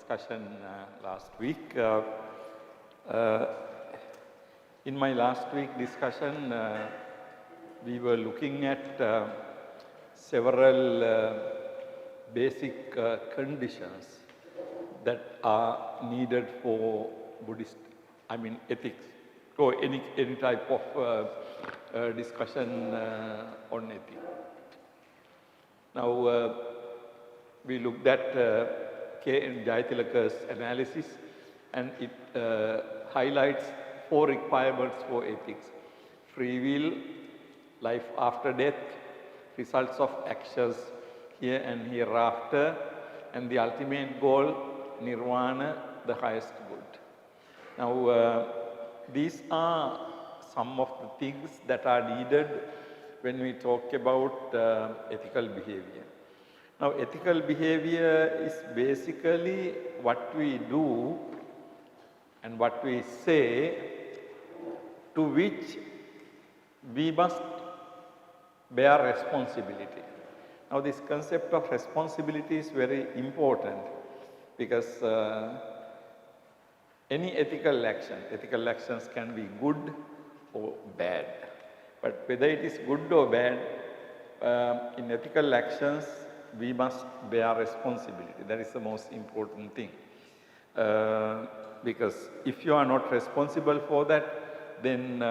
discussion last week. In my last week discussion, we were looking at several basic conditions that are needed for Buddhist, ethics, or any type of discussion on ethics. Now, we looked at K. Jayatilaka's analysis, and it highlights 4 requirements for ethics: free will, life after death, results of actions here and hereafter, and the ultimate goal, nirvana, the highest good. Now, these are some of the things that are needed when we talk about ethical behavior. Now, ethical behavior is basically what we do and what we say to which we must bear responsibility. Now, this concept of responsibility is very important because any ethical actions can be good or bad. But whether it is good or bad, in ethical actions, we must bear responsibility. That is the most important thing. Because if you are not responsible for that, then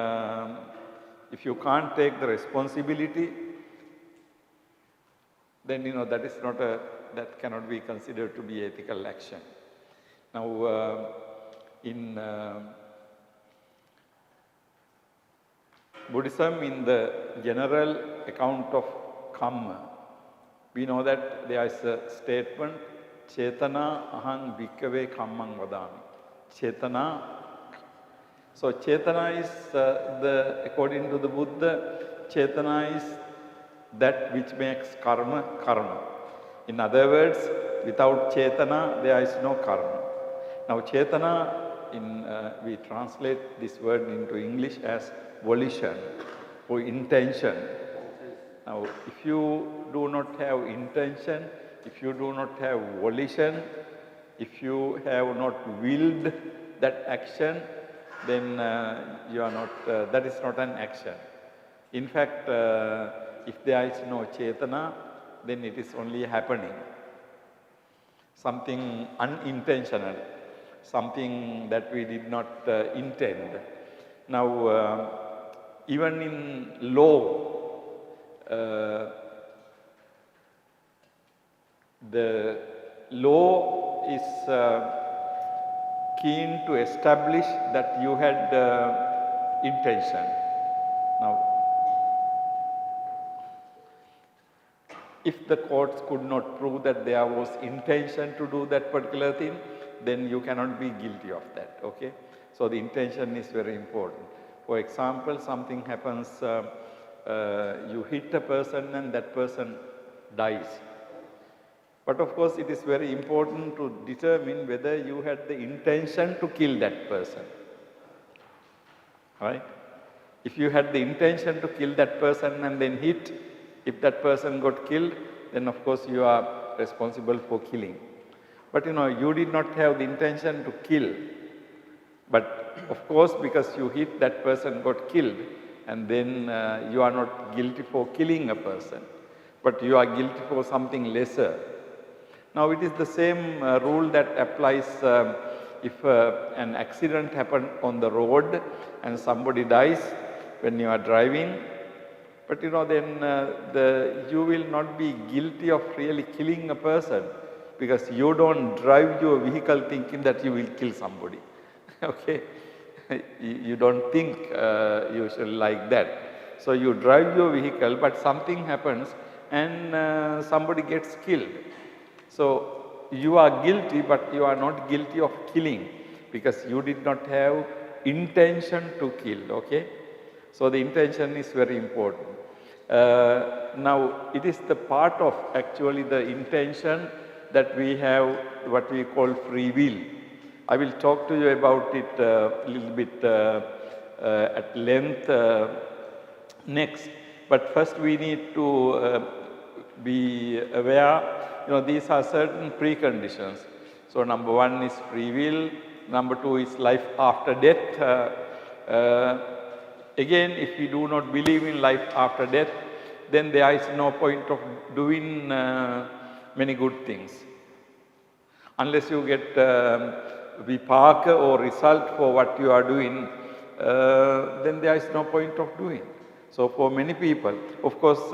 if you can't take the responsibility, then that cannot be considered to be ethical action. Now, in Buddhism, in the general account of karma, we know that there is a statement, Chetana ahang bhikkhave kammang vadami. Chetana. So, Chetana is, according to the Buddha, Chetana is that which makes karma, karma. In other words, without Chetana, there is no karma. Now, Chetana, we translate this word into English as volition or intention. Now, if you do not have intention, if you do not have volition, if you have not willed that action, then you are not, that is not an action. In fact, if there is no Chetana, then it is only happening. Something unintentional, something that we did not intend. Now, even in law, the law is keen to establish that you had intention. Now, if the courts could not prove that there was intention to do that particular thing, then you cannot be guilty of that, okay? So, the intention is very important. For example, something happens, you hit a person and that person dies. But of course, it is very important to determine whether you had the intention to kill that person, right? If you had the intention to kill that person and then hit, if that person got killed, then of course you are responsible for killing. But you did not have the intention to kill. But of course, because you hit, that person got killed, and then you are not guilty for killing a person, but you are guilty for something lesser. Now, it is the same rule that applies if an accident happened on the road and somebody dies when you are driving. But then you will not be guilty of really killing a person because you don't drive your vehicle thinking that you will kill somebody. Okay? You don't think usually like that. So, you drive your vehicle, but something happens and somebody gets killed. So, you are guilty, but you are not guilty of killing because you did not have intention to kill, okay? So, the intention is very important. Now, it is the part of actually the intention that we have what we call free will. I will talk to you about it a little bit at length next, but first we need to be aware, these are certain preconditions. So number one is free will, number two is life after death. Again, if we do not believe in life after death, then there is no point of doing many good things. Unless you get vipaka or result for what you are doing, then there is no point of doing. So for many people, of course,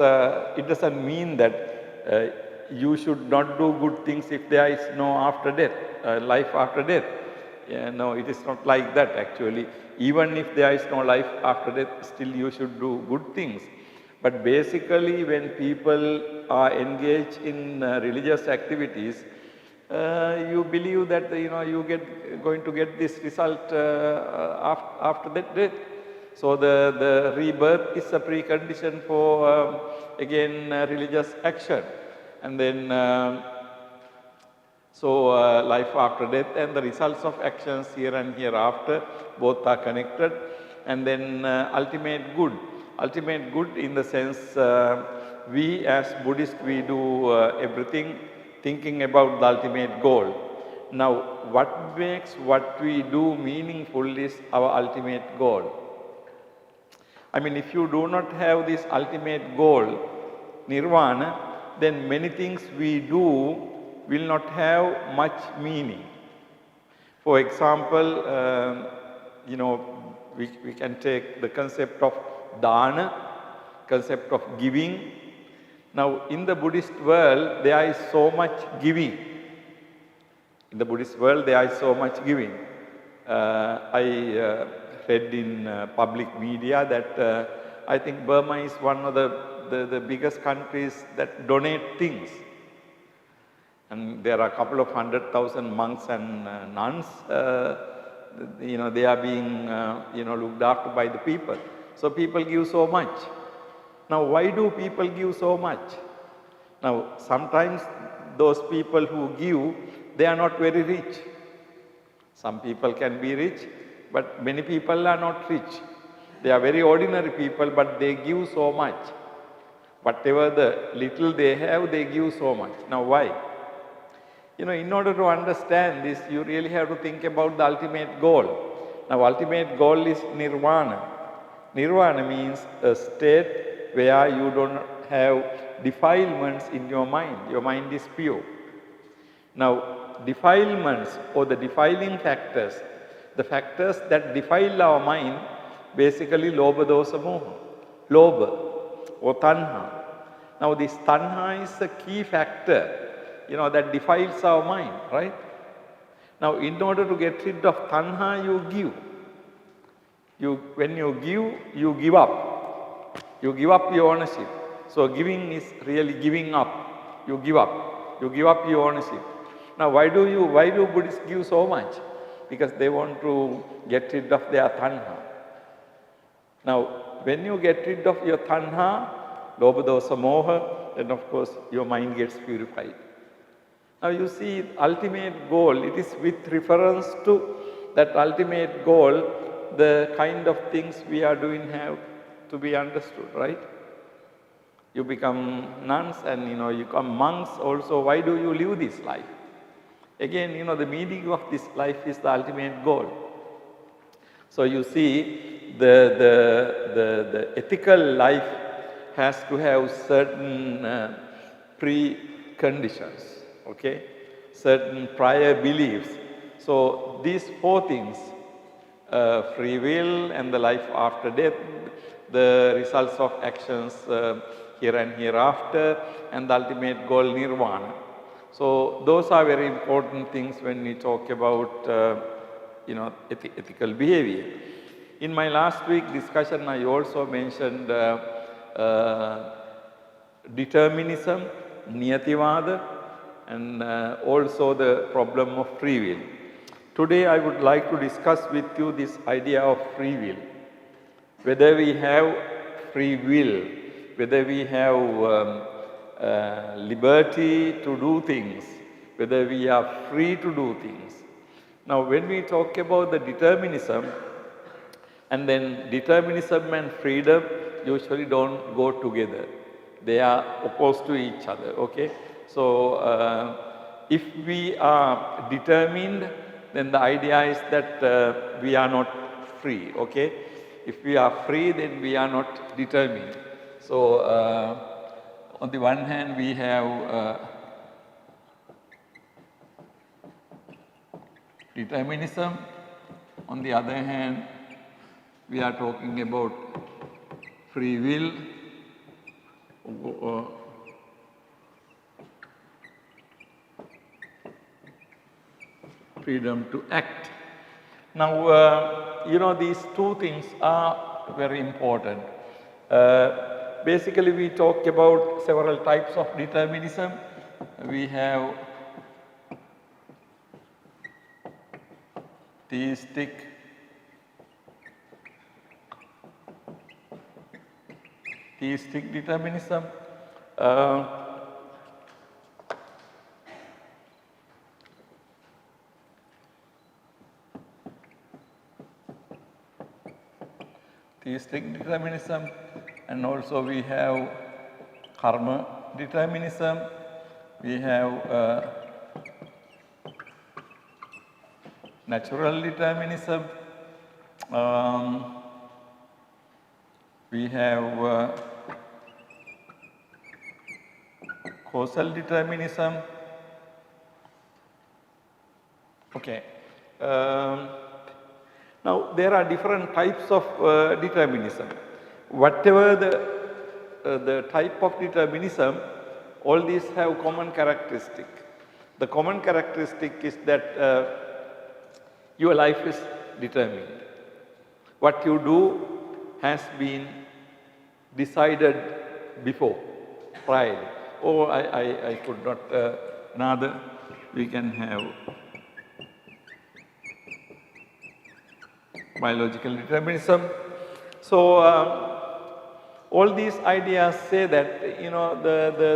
it doesn't mean that you should not do good things if there is no after death, life after death. Yeah, no, it is not like that actually. Even if there is no life after death, still you should do good things. But basically when people are engaged in religious activities, you believe that you going to get this result after that death. So the rebirth is a precondition for again religious action. And then life after death and the results of actions here and hereafter, both are connected. And then ultimate good. Ultimate good in the sense we as Buddhists, we do everything thinking about the ultimate goal. Now, what makes what we do meaningful is our ultimate goal. I mean, if you do not have this ultimate goal, nirvana, then many things we do will not have much meaning. For example, we can take the concept of dana, concept of giving. Now, in the Buddhist world, there is so much giving. In the Buddhist world, there is so much giving. I read in public media that I think Burma is one of the biggest countries that donate things. And there are a couple of 100,000 monks and nuns. They are being looked after by the people. So people give so much. Now, why do people give so much? Now, sometimes those people who give, they are not very rich. Some people can be rich, but many people are not rich. They are very ordinary people, but they give so much. Whatever the little they have, they give so much. Now, why? In order to understand this, you really have to think about the ultimate goal. Now, ultimate goal is nirvana. Nirvana means a state where you don't have defilements in your mind. Your mind is pure. Now, defilements or the defiling factors, the factors that defile our mind, basically lobha, dosa, moha. Lobha or tanha. Now, this tanha is a key factor, that defiles our mind, right? Now, in order to get rid of tanha, you give. When you give, you give up. You give up your ownership. So giving is really giving up. You give up. You give up your ownership. Now why do Buddhists give so much? Because they want to get rid of their tanha. Now when you get rid of your tanha, lobha, dosa, moha, then of course your mind gets purified. Now you see, ultimate goal, it is with reference to that ultimate goal, the kind of things we are doing have to be understood, right? You become nuns and you become monks also. Why do you live this life? Again, the meaning of this life is the ultimate goal. So you see, the ethical life has to have certain preconditions, okay? Certain prior beliefs. So these four things, free will and the life after death, the results of actions here and hereafter, and the ultimate goal, nirvana. So those are very important things when we talk about ethical behavior. In my last week discussion, I also mentioned determinism, niyativada, and also the problem of free will. Today I would like to discuss with you this idea of free will. Whether we have free will, whether we have liberty to do things, whether we are free to do things. Now when we talk about the determinism, and then determinism and freedom usually don't go together. They are opposed to each other, okay? So if we are determined, then the idea is that we are not free, okay? If we are free, then we are not determined. So, on the one hand, we have determinism. On the other hand, we are talking about free will, freedom to act. Now, you know, these two things are very important. Basically, we talk about several types of determinism. We have theistic, determinism, and also we have karma determinism, we have natural determinism, we have causal determinism. Okay. Now, there are different types of determinism. Whatever the type of determinism, all these have common characteristic. The common characteristic is that your life is determined. What you do has been decided before, prior. Oh, I could not, another, we can have biological determinism. So, all these ideas say that, you know,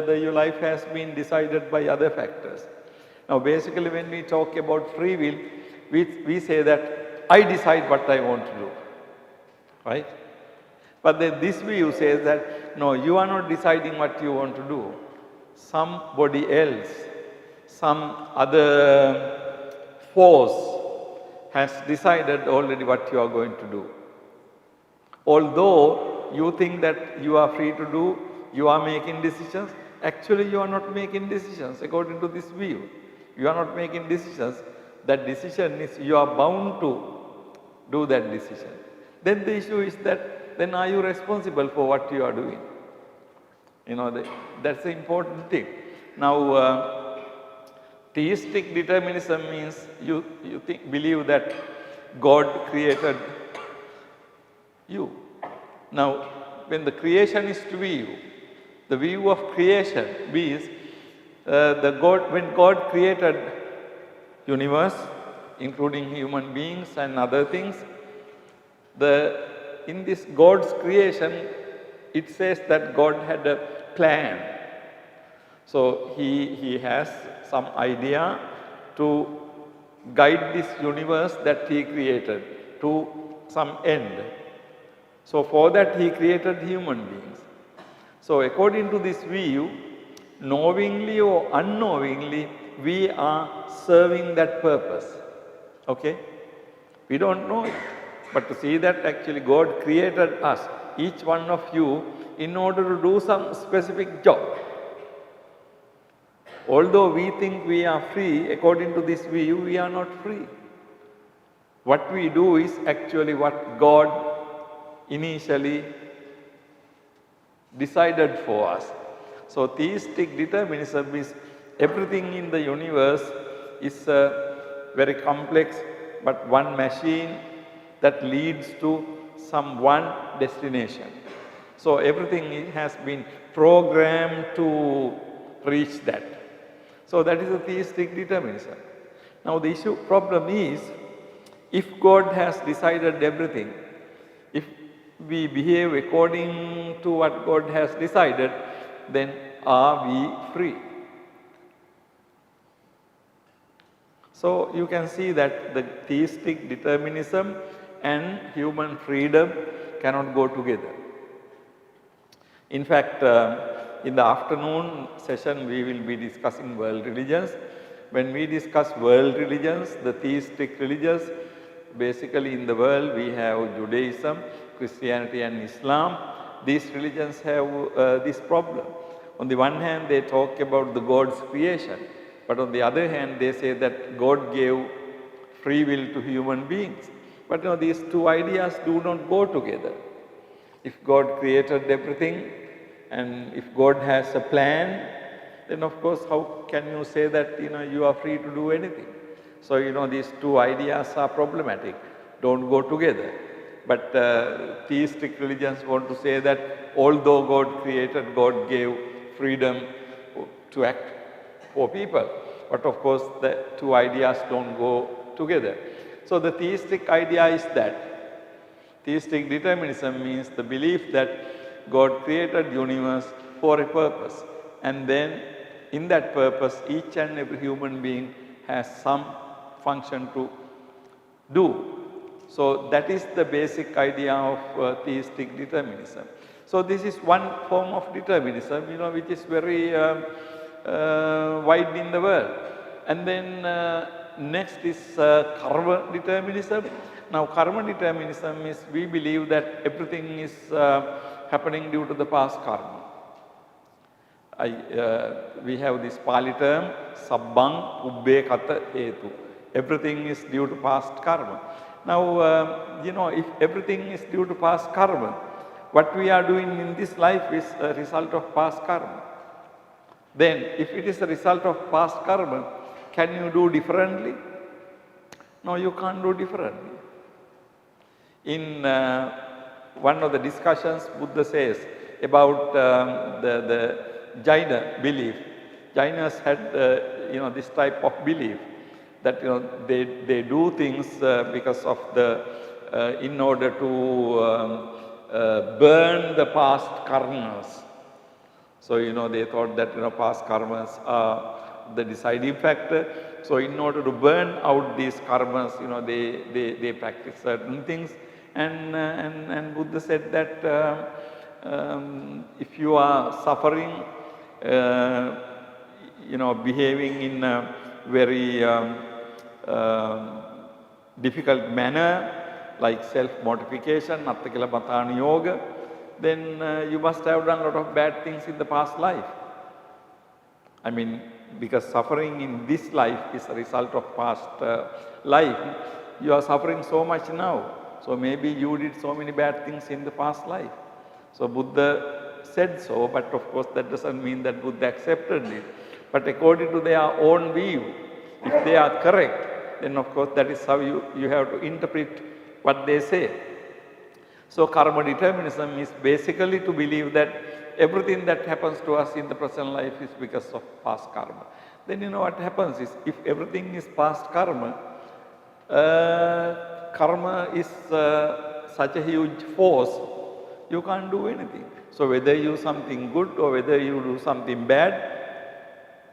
your life has been decided by other factors. Now, basically when we talk about free will, we say that I decide what I want to do, right? But then this view says that, no, you are not deciding what you want to do. Somebody else, some other force has decided already what you are going to do. Although you think that you are free to do, you are making decisions, actually you are not making decisions according to this view. You are not making decisions. That decision is you are bound to do that decision. Then the issue is that then are you responsible for what you are doing? You know, that's the important thing. Now, theistic determinism means you believe that God created you. Now, when the creation is to view, the view of creation is when God created universe, including human beings and other things, in this God's creation, it says that God had a plan. So he has some idea to guide this universe that he created to some end. So for that he created human beings. So according to this view, knowingly or unknowingly, we are serving that purpose. Okay? We don't know it. But to see that actually God created us, each one of you, in order to do some specific job. Although we think we are free, according to this view, we are not free. What we do is actually what God initially decided for us. So theistic determinism is everything in the universe is very complex, but one machine that leads to some one destination. So everything has been programmed to reach that. So that is a theistic determinism. Now the problem is, if God has decided everything, if we behave according to what God has decided, then are we free? So you can see that the theistic determinism and human freedom cannot go together. In fact, in the afternoon session we will be discussing world religions. when we discuss world religions, the theistic religions, basically in the world we have Judaism, Christianity and Islam. These religions have this problem. On the one hand, they talk about the God's creation, but on the other hand, they say that God gave free will to human beings. But these two ideas do not go together. If God created everything and if God has a plan, then of course how can you say that you are free to do anything? So these two ideas are problematic, don't go together. But theistic religions want to say that although God created, God gave freedom to act for people. But of course the two ideas don't go together. So the theistic idea is that theistic determinism means the belief that God created universe for a purpose, and then in that purpose each and every human being has some function to do. So that is the basic idea of theistic determinism. So this is one form of determinism, which is very wide in the world. And then next is karma determinism. Now karma determinism is we believe that everything is happening due to the past karma. We have this Pāli term, sabbang ubbe kata hetu. Everything is due to past karma. Now, if everything is due to past karma, what we are doing in this life is a result of past karma. Then, if it is a result of past karma, can you do differently? No, you can't do differently. In one of the discussions, Buddha says about the Jaina belief. Jainas had this type of belief that they do things because of in order to burn the past karmas. So they thought that past karmas are the deciding factor. So in order to burn out these karmas, they practice certain things. And Buddha said that if you are suffering, behaving in a very difficult manner, like self-mortification, Atthakila yoga, then you must have done a lot of bad things in the past life. I mean, because suffering in this life is a result of past life, you are suffering so much now. So maybe you did so many bad things in the past life. So Buddha said so, but of course that doesn't mean that Buddha accepted it. But according to their own view, if they are correct, then of course that is how you have to interpret what they say. So karma determinism is basically to believe that everything that happens to us in the present life is because of past karma. Then what happens is, if everything is past karma, karma is such a huge force, you can't do anything. So whether you do something good or whether you do something bad,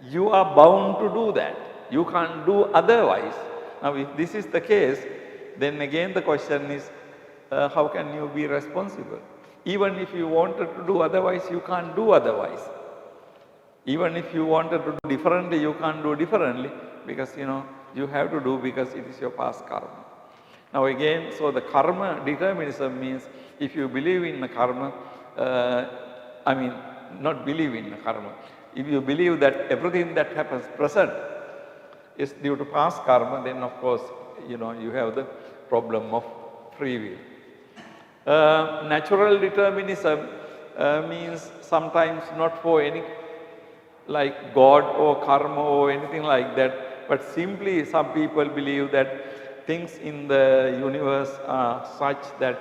you are bound to do that. You can't do otherwise. Now if this is the case, then again the question is, how can you be responsible? Even if you wanted to do otherwise, you can't do otherwise. Even if you wanted to do differently, you can't do differently, because you have to do because it is your past karma. Now again, so the karma determinism means if you believe in the karma, not believe in the karma. If you believe that everything that happens present is due to past karma, then of course, you have the problem of free will. Natural determinism means sometimes not for any like God or karma or anything like that, but simply some people believe that things in the universe are such that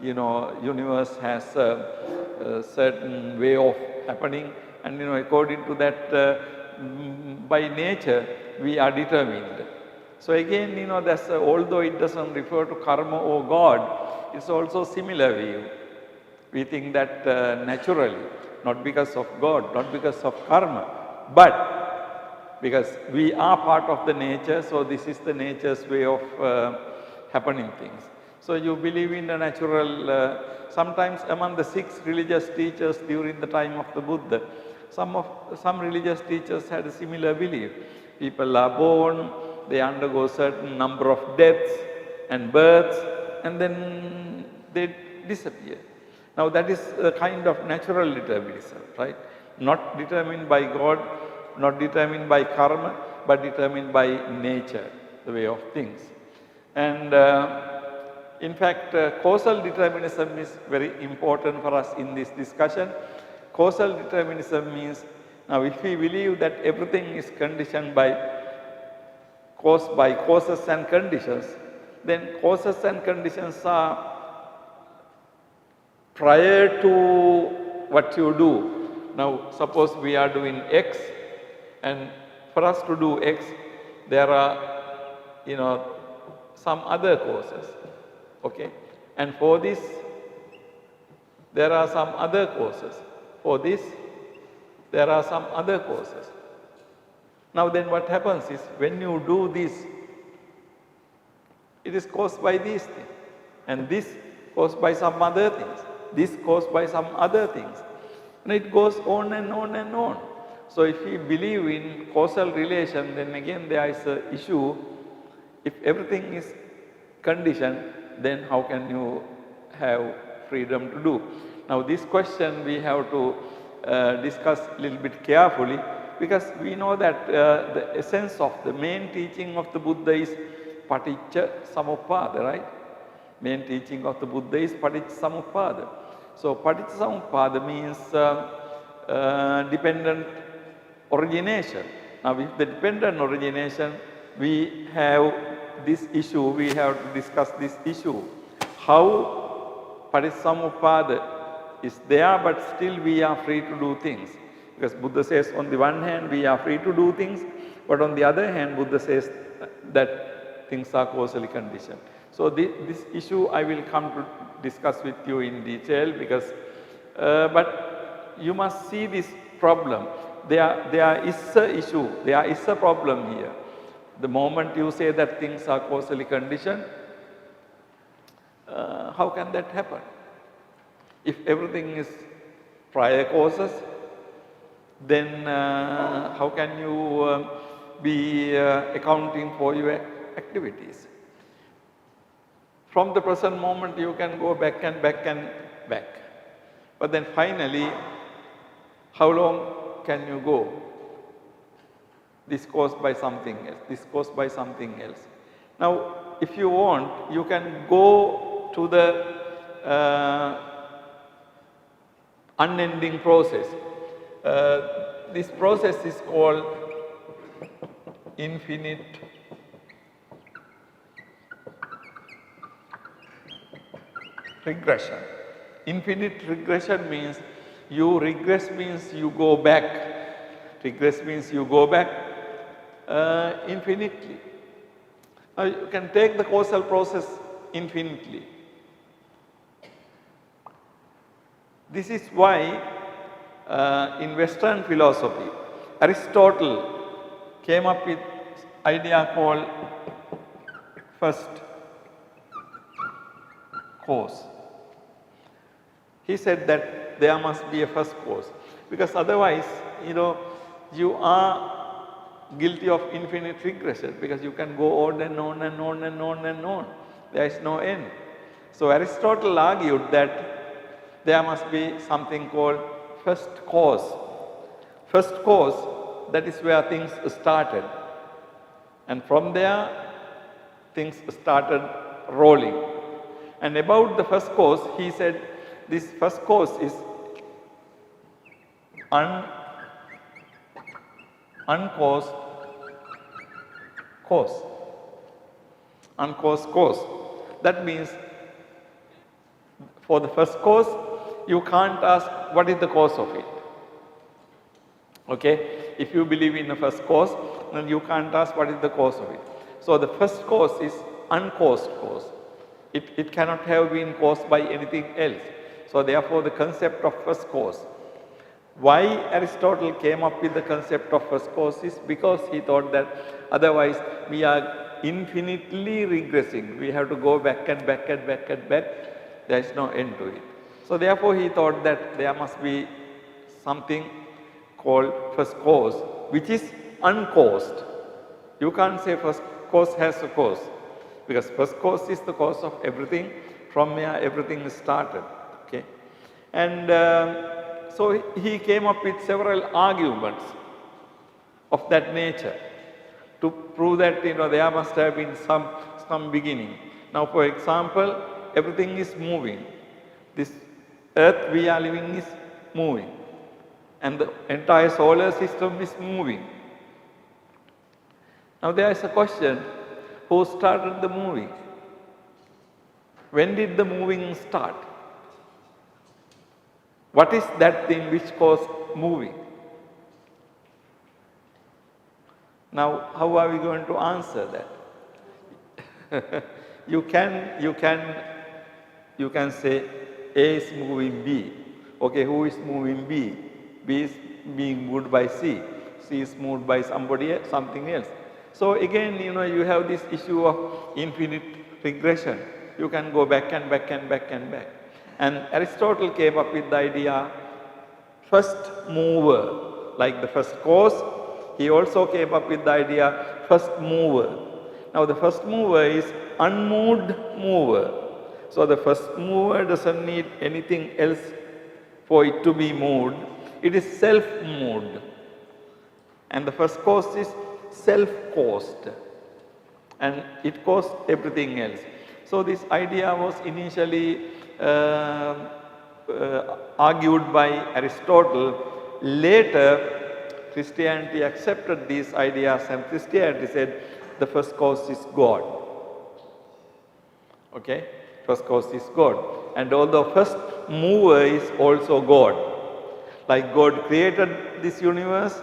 universe has a certain way of happening, and according to that by nature we are determined. So again that's although it doesn't refer to karma or God, it's also similar view. We think that naturally, not because of God, not because of karma, but because we are part of the nature, so this is the nature's way of happening things. So you believe in the natural, sometimes among the 6 religious teachers during the time of the Buddha, some religious teachers had a similar belief. People are born, they undergo certain number of deaths and births, and then they disappear. Now that is a kind of natural determinism, right? Not determined by God, not determined by karma, but determined by nature, the way of things. And in fact, causal determinism is very important for us in this discussion. Causal determinism means, now if we believe that everything is conditioned by causes and conditions, then causes and conditions are prior to what you do. Now suppose we are doing X, and for us to do X, there are, some other causes, okay? And for this, there are some other causes. For this, there are some other causes. Now then what happens is, when you do this, it is caused by these things, and this caused by some other things, this caused by some other things, and it goes on and on and on. So if we believe in causal relation, then again there is an issue. If everything is conditioned, then how can you have freedom to do? Now this question we have to discuss a little bit carefully, because we know that the essence of the main teaching of the Buddha is Paticca Samuppada, right? Main teaching of the Buddha is Paticca Samuppada. So Paticca Samuppada means dependent origination. Now with the dependent origination, we have this issue, we have to discuss this issue. How Paticca is there, but still we are free to do things. Because Buddha says on the one hand we are free to do things, but on the other hand Buddha says that things are causally conditioned. So this issue I will come to discuss with you in detail, because but you must see this problem. There is a issue, there is a problem here. The moment you say that things are causally conditioned, how can that happen? If everything is prior causes, then how can you be accounting for your activities? From the present moment you can go back and back and back. But then finally, how long can you go? This caused by something else, this caused by something else. Now, if you want, you can go to the unending process. This process is called infinite regression. Infinite regression means you regress, means you go back. Regress means you go back infinitely. Now you can take the causal process infinitely. This is why in Western philosophy, Aristotle came up with idea called first cause. He said that there must be a first cause, because otherwise, you are guilty of infinite regression, because you can go on and on and on and on and on. There is no end. So Aristotle argued that there must be something called first cause. First cause, that is where things started. And from there, things started rolling. And about the first cause, he said this first cause is uncaused cause. Uncaused cause. That means for the first cause, you can't ask what is the cause of it. Okay? If you believe in the first cause, then you can't ask what is the cause of it. So the first cause is uncaused cause. It cannot have been caused by anything else. So therefore the concept of first cause. Why Aristotle came up with the concept of first cause is because he thought that otherwise we are infinitely regressing. We have to go back and back and back and back. There is no end to it. So therefore he thought that there must be something called first cause, which is uncaused. You can't say first cause has a cause, because first cause is the cause of everything, from where everything is started. Okay? And so he came up with several arguments of that nature to prove that there must have been some beginning. Now, for example, everything is moving. This earth we are living is moving, and the entire solar system is moving. Now there is a question, who started the moving? When did the moving start? What is that thing which caused moving? Now, how are we going to answer that? you can say A is moving B. Okay, who is moving B? B is being moved by C. C is moved by something else. So again, you have this issue of infinite regression. You can go back and back and back and back. And Aristotle came up with the idea, first mover, like the first cause. He also came up with the idea, first mover. Now the first mover is unmoved mover. So the first mover doesn't need anything else for it to be moved. It is self-moved. And the first cause is self-caused, and it caused everything else. So this idea was initially argued by Aristotle. Later, Christianity accepted these ideas, and Christianity said the first cause is God. Okay, first cause is God, and although first mover is also God, like God created this universe.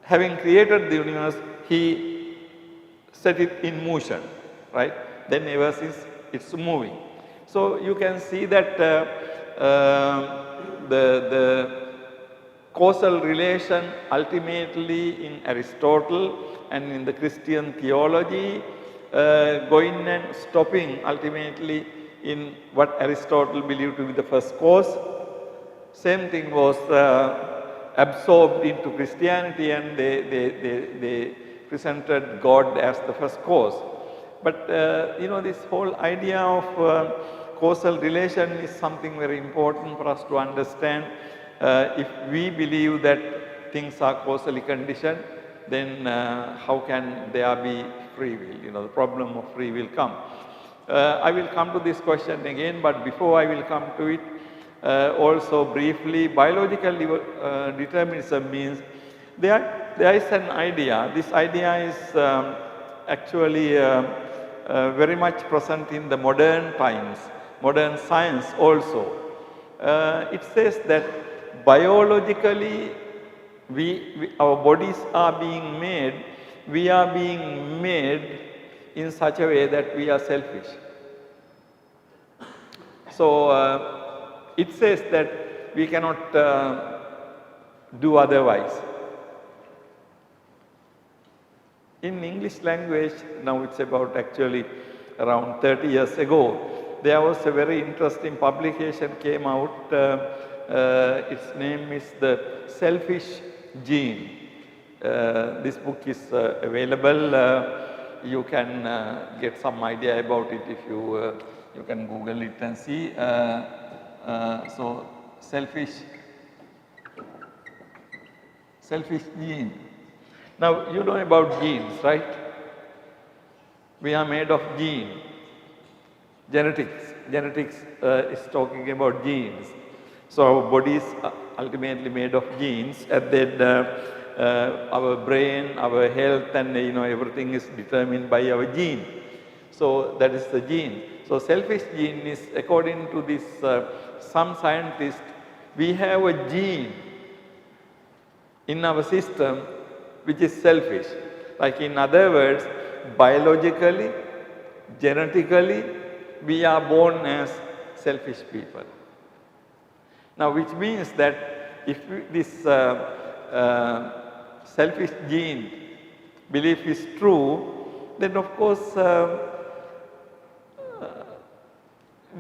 Having created the universe, he set it in motion, right? Then ever since it's moving. So you can see that the causal relation ultimately in Aristotle and in the Christian theology going and stopping ultimately in what Aristotle believed to be the first cause. Same thing was absorbed into Christianity, and they presented God as the first cause. But this whole idea of causal relation is something very important for us to understand. If we believe that things are causally conditioned, then how can there be free will? The problem of free will come. I will come to this question again, but before I will come to it, also briefly, biological determinism means there is an idea. This idea is actually very much present in the modern times, modern science also. It says that biologically our bodies are being made, we are being made in such a way that we are selfish. So it says that we cannot do otherwise. In English language, now it's about actually around 30 years ago, there was a very interesting publication came out. Its name is The Selfish Gene. This book is available. You can get some idea about it if you can Google it and see. So selfish gene. Now you know about genes, right? We are made of gene. Genetics is talking about genes. So our body is ultimately made of genes, and then our brain, our health, and everything is determined by our gene. So that is the gene. So selfish gene is, according to this some scientists, we have a gene in our system which is selfish. Like in other words, biologically, genetically, we are born as selfish people. Now which means that if this selfish gene belief is true, then of course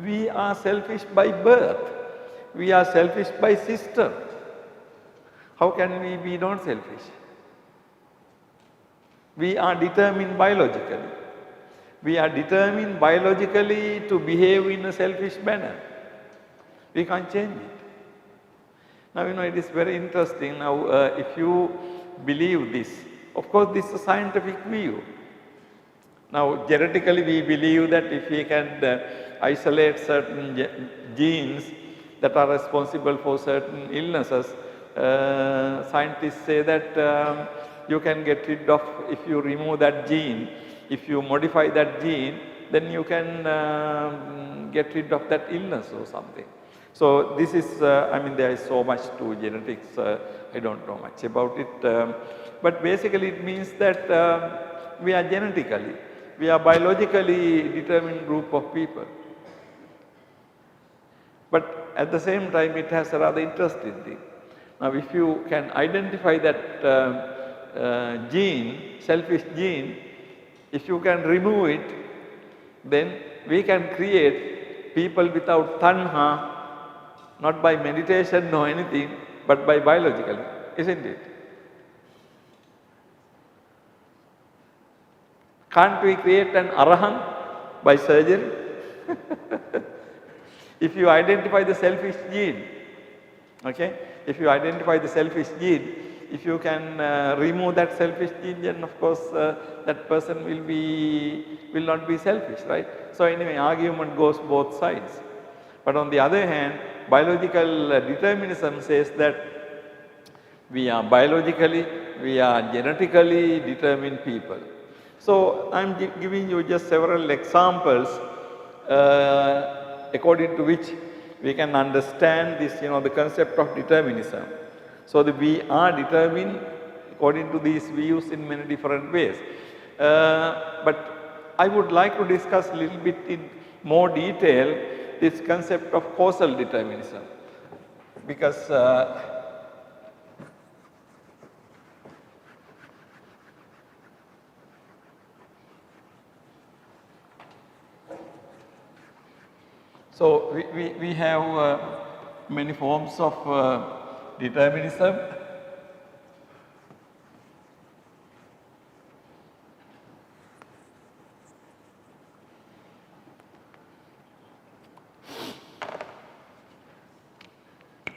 we are selfish by birth. We are selfish by system. How can we be non-selfish? We are determined biologically. We are determined biologically to behave in a selfish manner. We can't change it. Now, it is very interesting. Now, if you believe this, of course, this is a scientific view. Now, genetically, we believe that if we can isolate certain genes that are responsible for certain illnesses, scientists say that you can get rid of, if you remove that gene, if you modify that gene, then you can get rid of that illness or something. So, this is, there is so much to genetics, I don't know much about it, but basically it means that we are genetically, we are biologically determined group of people. But at the same time, it has a rather interesting thing. Now, if you can identify that gene, selfish gene, if you can remove it, then we can create people without tanha, not by meditation nor anything, but by biologically, isn't it? Can't we create an arahant by surgery? If you identify the selfish gene, okay? If you identify the selfish gene, if you can remove that selfish gene, then of course that person will not be selfish, right? So anyway, argument goes both sides. But on the other hand, biological determinism says that we are biologically, we are genetically determined people. So I am giving you just several examples according to which we can understand this, the concept of determinism. So that we are determined according to these views in many different ways. But I would like to discuss a little bit in more detail this concept of causal determinism, because so we have many forms of determinism.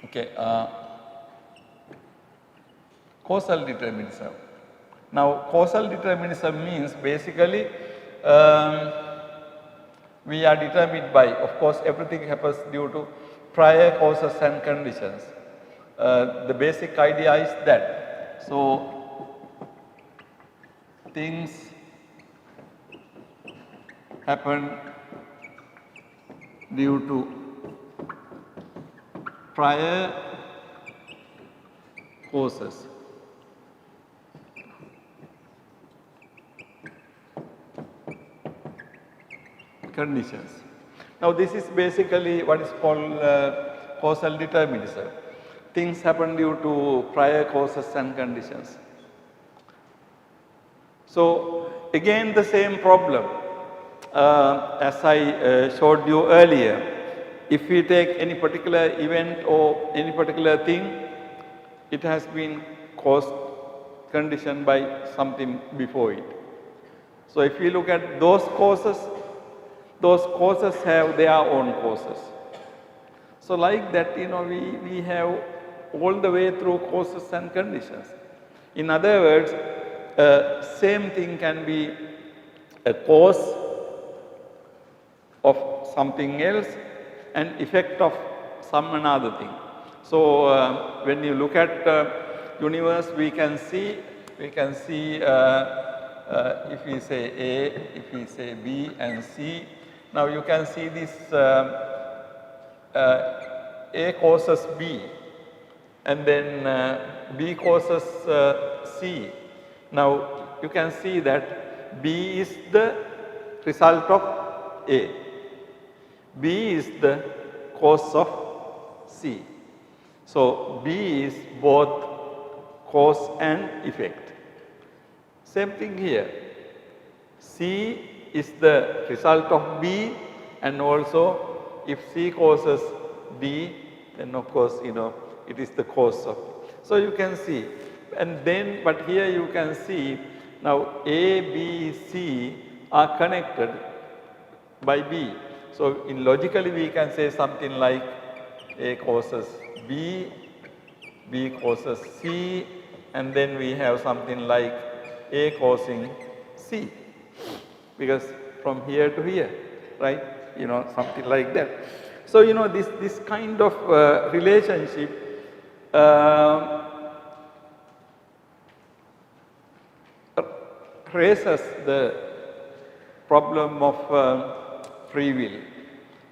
Okay, causal determinism. Now, causal determinism means basically we are determined by, of course, everything happens due to prior causes and conditions. The basic idea is that. So, things happen due to prior causes. Conditions. Now, this is basically what is called causal determinism. Things happen due to prior causes and conditions. So, again the same problem as I showed you earlier. If we take any particular event or any particular thing, it has been caused, conditioned by something before it. So, if we look at those causes have their own causes. So, like that, we have all the way through causes and conditions. In other words, same thing can be a cause of something else and effect of some another thing. So, when you look at universe, we can see if we say A, if we say B and C. Now, you can see this A causes B and then B causes C. Now, you can see that B is the result of A. B is the cause of C. So, B is both cause and effect. Same thing here. C is the result of B, and also if C causes D, then of course, it is the cause of. So, you can see, and then, but here you can see Now A, B, C are connected by B. So in logically we can say something like A causes B, B causes C, and then we have something like A causing C, because from here to here, right? Something like that. So this kind of relationship raises the problem of free will.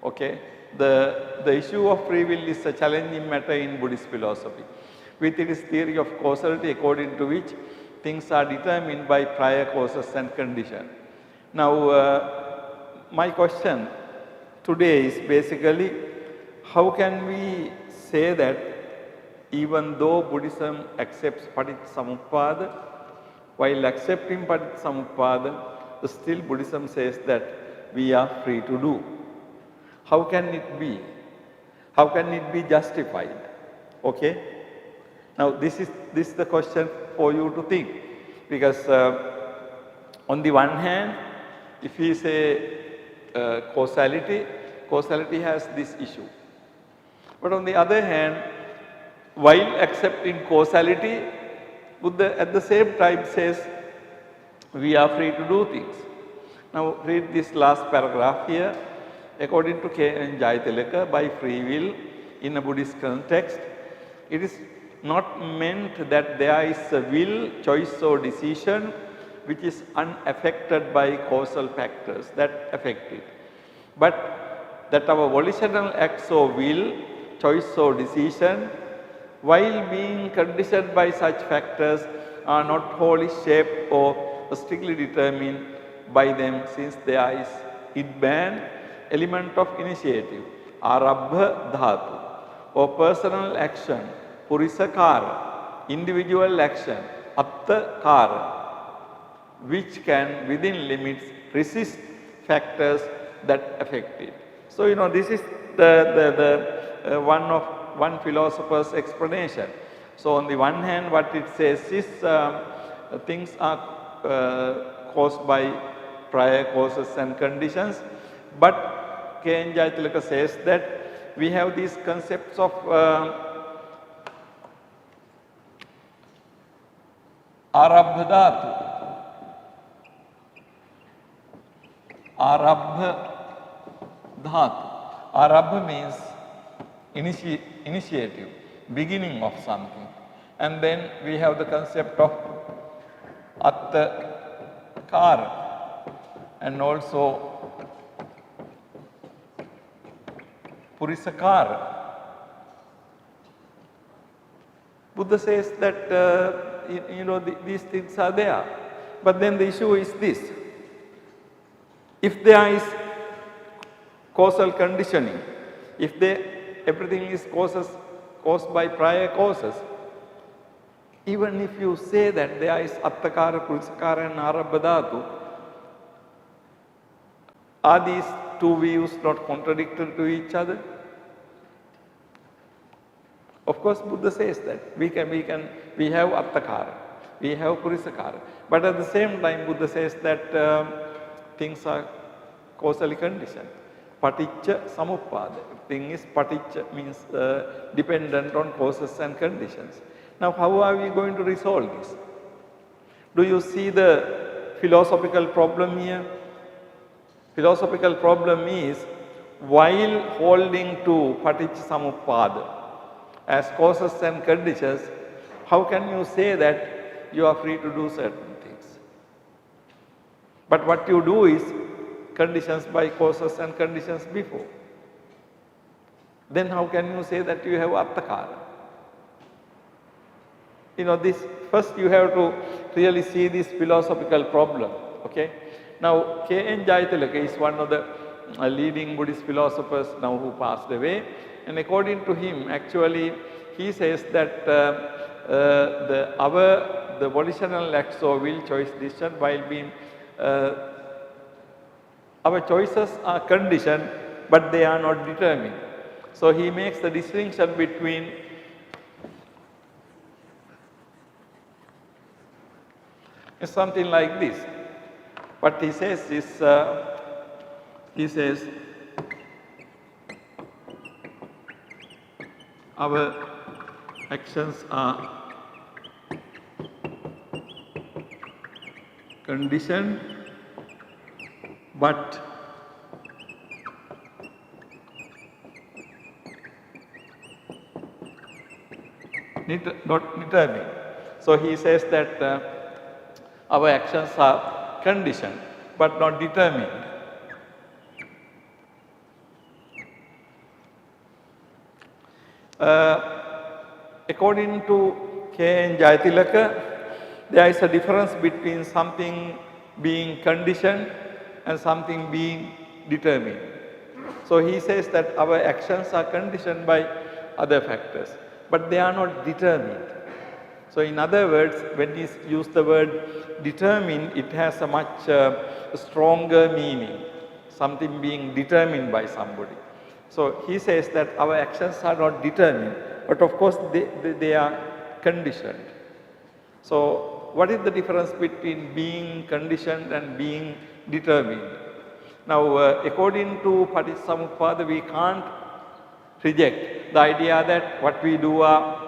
Okay, the issue of free will is a challenging matter in Buddhist philosophy, with its theory of causality, according to which things are determined by prior causes and conditions. Now, my question today is basically, how can we say that even though Buddhism accepts Paticcasamuppada, while accepting Paticcasamuppada, still Buddhism says that we are free to do? How can it be? How can it be justified? Okay? Now this is the question for you to think, because on the one hand, if we say causality has this issue. But on the other hand, while accepting causality, Buddha at the same time says we are free to do things. Now read this last paragraph here. According to K.N. Jayatilaka, by free will in a Buddhist context, it is not meant that there is a will, choice or decision which is unaffected by causal factors that affect it, but that our volitional acts of will, choice or decision, while being conditioned by such factors, are not wholly shaped or strictly determined by them, since there is inborn element of initiative, arabha dhatu, or personal action, purisakara, individual action, attakara, which can within limits resist factors that affect it. So this is the one philosopher's explanation. So on the one hand, what it says is things are caused by prior causes and conditions, but K.N. Jayatilaka says that we have these concepts of arabha dhatu. Arabha dhatu. Arabha means initiative, beginning of something. And then we have the concept of attakara and also purisakara. Buddha says that these things are there. But then the issue is this: if there is causal conditioning, if everything is caused by prior causes, even if you say that there is attakara, purisakara and arabha dhatu, are these two views not contradictory to each other? Of course, Buddha says that we have attakara, we have purisakara, but at the same time Buddha says that things are causally conditioned. Paticca samuppada. Thing is, paticca means dependent on causes and conditions. Now, how are we going to resolve this? Do you see the philosophical problem here? Philosophical problem is, while holding to paticca samuppada as causes and conditions, how can you say that you are free to do certain things? But what you do is conditions by causes and conditions before. Then how can you say that you have attakara? This first you have to really see this philosophical problem. Okay. Now K.N. Jayatilaka is one of the leading Buddhist philosophers now who passed away, and according to him, actually he says that the volitional acts of will, choice, decision, while being our choices are conditioned, but they are not determined. So he makes the distinction between It's something like this. What he says is, he says, our actions are conditioned but not determined. So he says that our actions are conditioned but not determined. According to K. and Jayatilaka, there is a difference between something being conditioned and something being determined. So he says that our actions are conditioned by other factors, but they are not determined. So in other words, when he uses the word determined, it has a much stronger meaning, something being determined by somebody. So he says that our actions are not determined, but of course they are conditioned. So what is the difference between being conditioned and being determined? Now according to Paticcasamuppada, we can't reject the idea that what we do are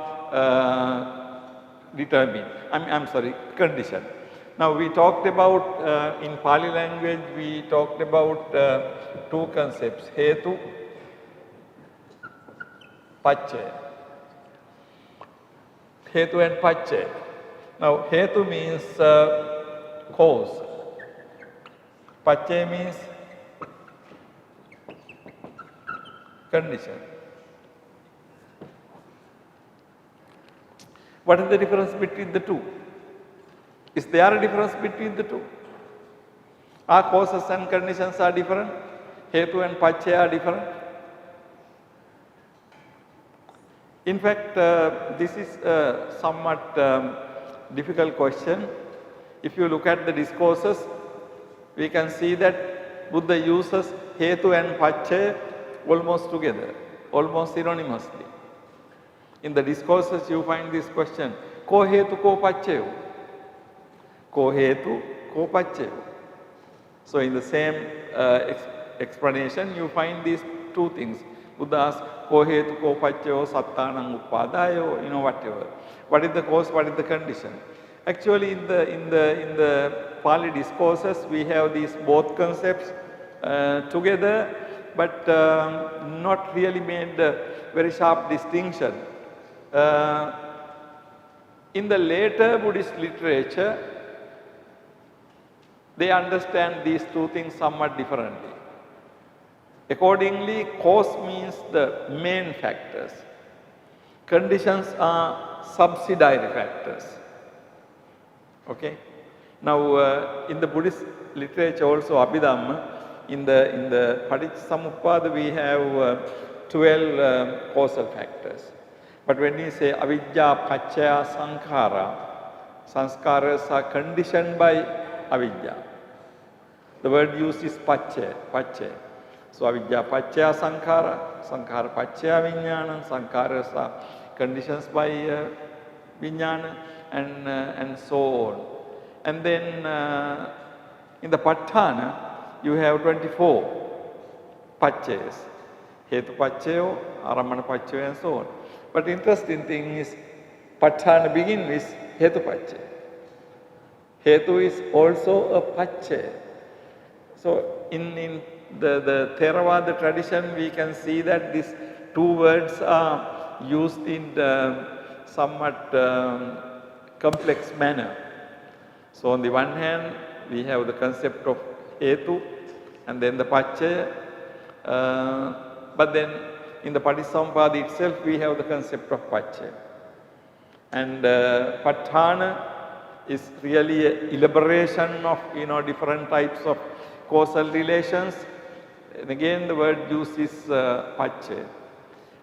determined. I'm sorry, conditioned. Now we talked about, in Pāli language, we talked about two concepts, hetu, paccaya. Hetu and paccaya. Now hetu means cause, paccaya means condition. What is the difference between the two? Is there a difference between the two? Our causes and conditions are different? Hetu and paccaya are different? In fact, this is a somewhat difficult question. If you look at the discourses, we can see that Buddha uses hetu and paccaya almost together, almost synonymously. In the discourses you find this question, ko hetu ko paccayo. Ko hetu ko paccayo. So in the same explanation you find these two things. Buddha asks, ko hetu ko paccayo sattanang upadayo, whatever. What is the cause, what is the condition? Actually in the Pāli discourses we have these both concepts together, but not really made a very sharp distinction. In the later Buddhist literature, they understand these two things somewhat differently. Accordingly, cause means the main factors. Conditions are subsidiary factors. Okay? Now, in the Buddhist literature also, Abhidhamma, in the Paticcasamuppada we have 12 causal factors. But when we say avidya, paccaya, sankhara, sanskaras are conditioned by avidya. The word used is paccaya. So avidya paccaya sankhara, sankhara paccaya vijnana, sankaras are conditions by vijnana, and so on. And then in the Patthana, you have 24 paccayas. Hetu paccayo, aramana paccayo, and so on. But interesting thing is, Patthana begins with hetu paccaya. Hetu is also a paccaya. So in the Theravada tradition, we can see that these two words are used in the somewhat complex manner. So on the one hand, we have the concept of hetu and then the paccaya, but then in the Paticcasamuppada itself we have the concept of paccaya. And Patthana is really an elaboration of different types of causal relations. And again the word used is paccaya.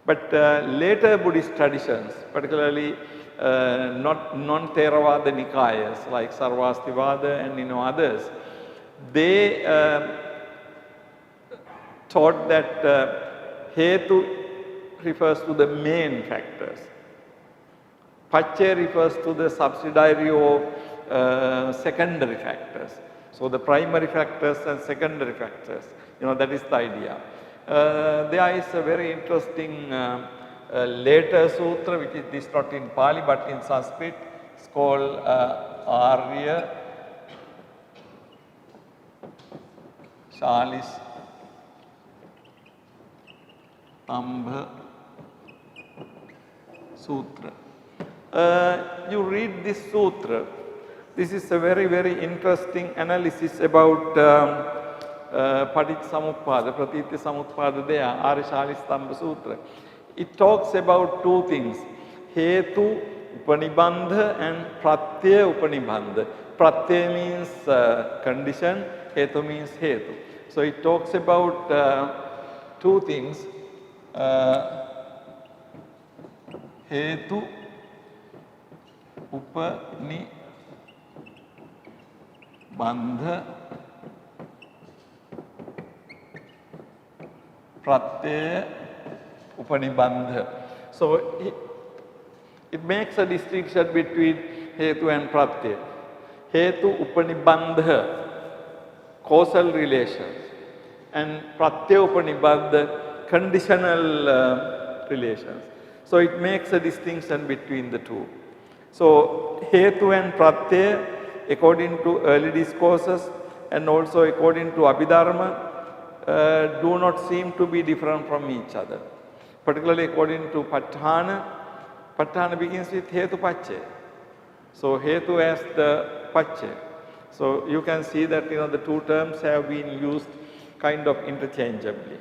But later Buddhist traditions, particularly non-Theravada Nikayas like Sarvastivada and others, they taught that hetu refers to the main factors. Paccaya refers to the subsidiary or secondary factors. So the primary factors and secondary factors, that is the idea. There is a very interesting later sutra, which is this not in Pali but in Sanskrit. It's called Arya Shalis Ambha Sutra. You read this sutra. This is a very, very interesting analysis about Paticcasamuppada, Pratitya Samuppada there, Arya Shalis Sutra. It talks about two things, Hetu Upanibandha and Pratyaya Upanibandha. Pratyaya means condition, Hetu means Hetu. So it talks about two things, Hetu Upanibandha Pratyaya Upanibandha. So it makes a distinction between Hetu and Pratyaya. Hetu Upanibandha, causal relations, and Pratyaya Upanibandha, conditional relations. So it makes a distinction between the two. So Hetu and Pratyaya, according to early discourses and also according to Abhidharma, do not seem to be different from each other. Particularly according to Patthana, Patthana begins with Hetu Paccaya. So Hetu as the Paccaya. So you can see that the two terms have been used kind of interchangeably.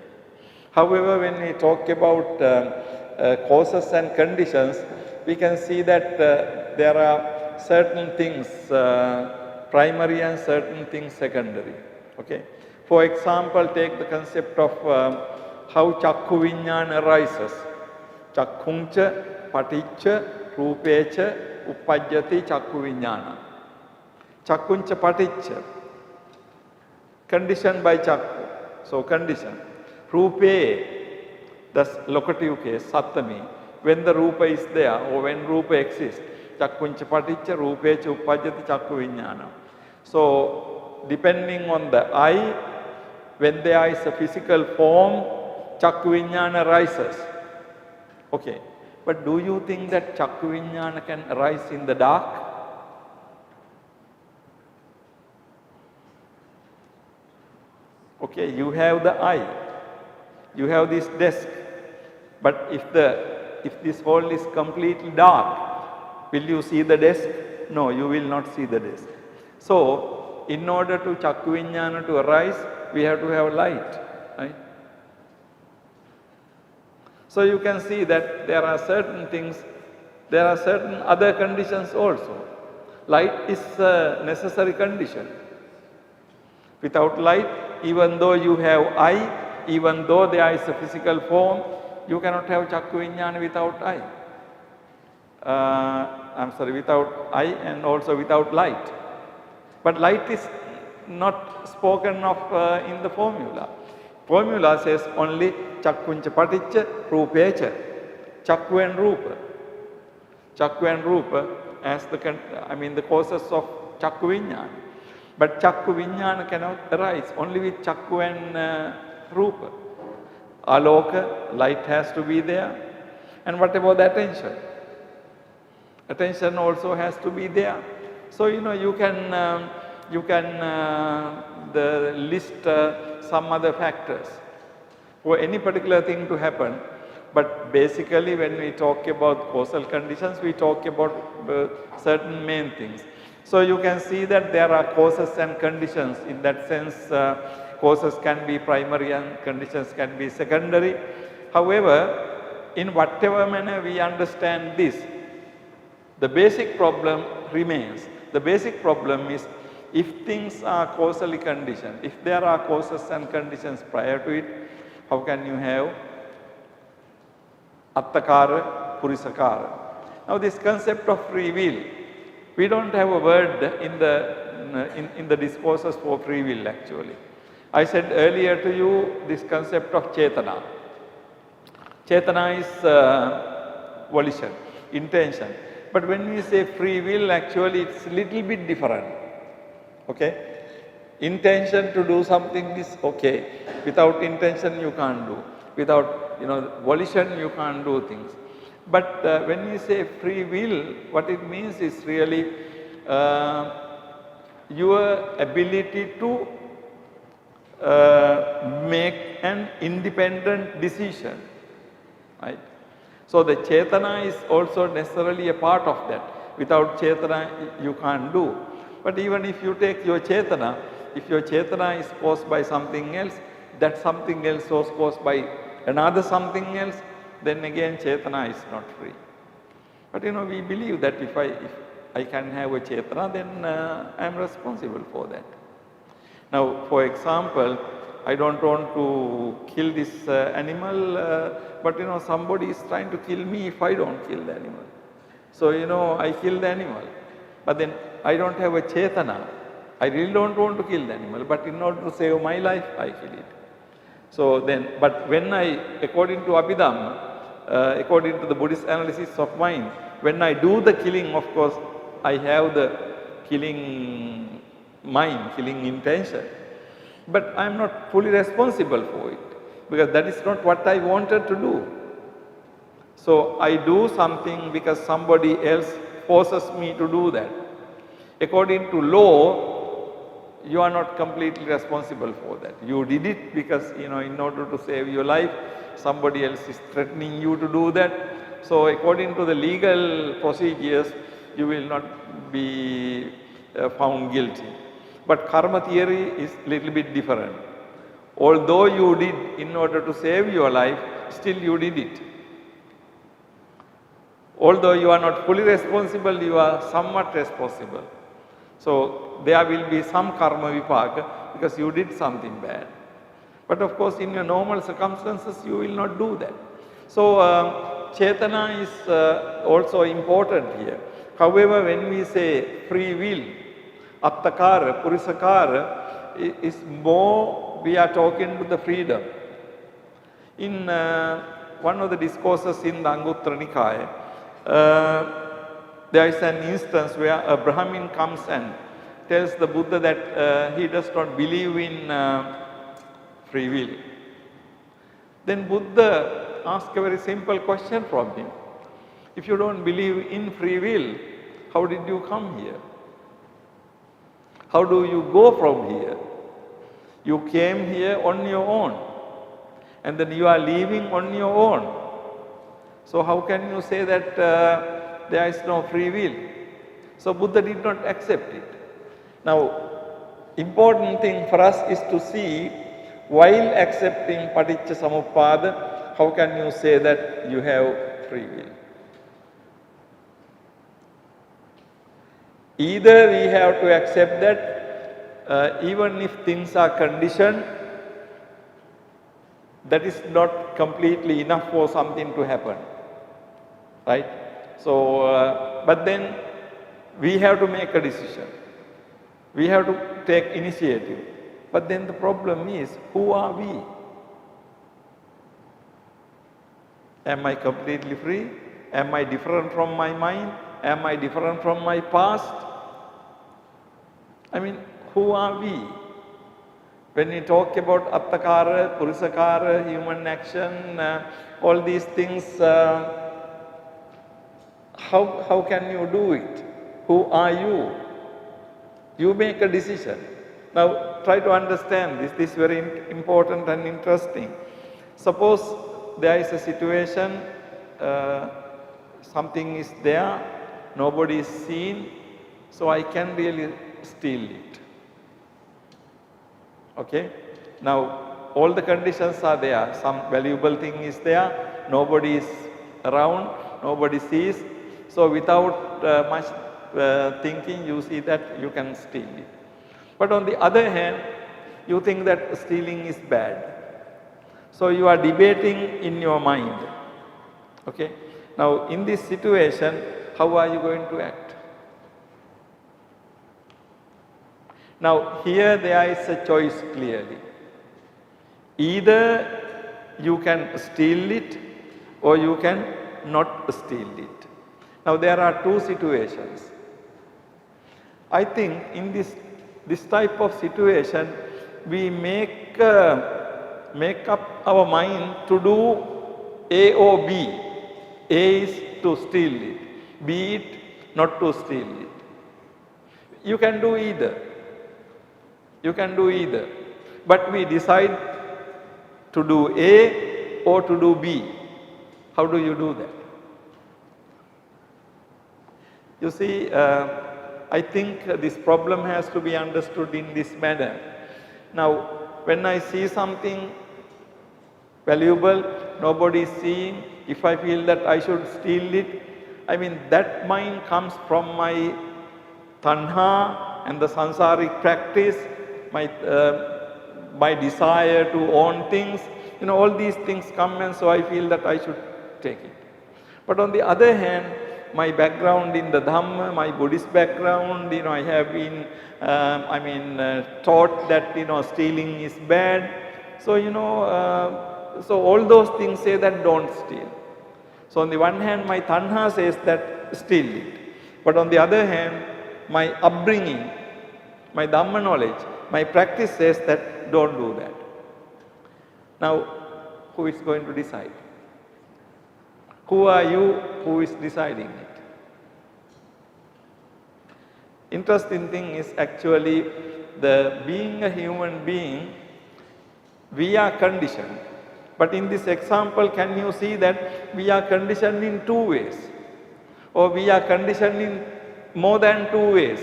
However, when we talk about causes and conditions, we can see that there are certain things primary and certain things secondary. Okay. For example, take the concept of how Chakku Vijnana arises. Chakkuncha, Paticca, Rupecha, Uppajjati Chakku Vijnana. Chakkuncha Paticca, conditioned by Chakku. So condition. Rupe, that's locative case, Sattami. When the Rupa is there or when Rupa exists, Chakkuncha Paticca, Rupecha, Uppajjati Chakku Vijnana. So depending on the eye, when there is a physical form, Chakku Vijnana arises. Okay. But do you think that Chakku Vijnana can arise in the dark? Okay, you have the eye, you have this desk, but if this hall is completely dark, will you see the desk? No, you will not see the desk. So, in order to Chakku Vijnana to arise, we have to have light, right? So you can see that there are certain things, there are certain other conditions also. Light is a necessary condition. Without light, even though you have eye, even though there is a physical form, you cannot have Chakku Vijnana without eye. Without eye and also without light. But light is not spoken of in the formula. Formula says only Chakkuncha Paticca, Rupecha, Chakku and Rupa. Chakku and Rupa as the causes of Chakku Vijnana. But Chakku Vijnana cannot arise only with Chakku and Rupa. Aloka, light has to be there. And what about the attention? Attention also has to be there. So you can list some other factors for any particular thing to happen. But basically when we talk about causal conditions, we talk about certain main things. So you can see that there are causes and conditions. In that sense, causes can be primary and conditions can be secondary. However, in whatever manner we understand this, the basic problem remains. The basic problem is if things are causally conditioned, if there are causes and conditions prior to it, how can you have Attakara, Purisakara? Now this concept of free will, we don't have a word in the discourses for free will actually. I said earlier to you this concept of Chetana. Chetana is volition, intention. But when we say free will, actually it's a little bit different. Okay? Intention to do something is okay. Without intention you can't do. Without volition you can't do things. But when we say free will, what it means is really your ability to make an independent decision, right? So the Chetana is also necessarily a part of that. Without Chetana you can't do. But even if you take your Chetana, if your Chetana is caused by something else, that something else was caused by another something else, then again Chetana is not free. But we believe that if I can have a Chetana, then I am responsible for that. Now, for example, I don't want to kill this animal, but somebody is trying to kill me if I don't kill the animal. So, I kill the animal, but then I don't have a Chetana. I really don't want to kill the animal, but in order to save my life, I kill it. So then, but when according to Abhidhamma, according to the Buddhist analysis of mind, when I do the killing, of course, I have the killing mind, killing intention. But I am not fully responsible for it, because that is not what I wanted to do. So I do something because somebody else forces me to do that. According to law, you are not completely responsible for that. You did it because, in order to save your life, somebody else is threatening you to do that. So according to the legal procedures, you will not be found guilty. But karma theory is little bit different. Although you did in order to save your life, still you did it. Although you are not fully responsible, you are somewhat responsible. So there will be some karma vipaka because you did something bad. But of course in your normal circumstances you will not do that. So Chetana is also important here. However, when we say free will, Attakara, Purisakara is more, we are talking to the freedom. In one of the discourses in the Anguttara Nikaya, there is an instance where a Brahmin comes and tells the Buddha that he does not believe in free will. Then Buddha asks a very simple question from him. If you don't believe in free will, how did you come here? How do you go from here? You came here on your own, and then you are leaving on your own. So how can you say that there is no free will? So Buddha did not accept it. Now, important thing for us is to see, while accepting Paticca Samuppada, how can you say that you have free will? Either we have to accept that even if things are conditioned, that is not completely enough for something to happen, right? So, but then we have to make a decision. We have to take initiative. But then the problem is, who are we? Am I completely free? Am I different from my mind? Am I different from my past? I mean, who are we? When we talk about Attakara, Purisakara, human action, all these things, how can you do it? Who are you? You make a decision. Now try to understand this. This is very important and interesting. Suppose there is a situation, something is there, nobody is seen, so I can really steal it. Okay? Now all the conditions are there. Some valuable thing is there, nobody is around, nobody sees. So without much thinking, you see that you can steal it. But on the other hand, you think that stealing is bad. So you are debating in your mind. Okay? Now in this situation, how are you going to act? Now here there is a choice clearly. Either you can steal it or you can not steal it. Now there are two situations. I think in this type of situation, we make up our mind to do A or B. A is to steal it, B it not to steal it. You can do either. You can do either. But we decide to do A or to do B. How do you do that? You see, I think this problem has to be understood in this manner. Now, when I see something valuable, nobody is seeing, if I feel that I should steal it, I mean that mind comes from my tanha and the sansaric practice, my desire to own things, all these things come, and so I feel that I should take it. But on the other hand, my background in the Dhamma, my Buddhist background, I have been, taught that, stealing is bad. So, so all those things say that don't steal. So on the one hand, my tanha says that steal it. But on the other hand, my upbringing, my Dhamma knowledge, my practice says that don't do that. Now, who is going to decide? Who are you who is deciding it? Interesting thing is actually being a human being, we are conditioned. But in this example, can you see that we are conditioned in two ways? Or we are conditioned in more than two ways?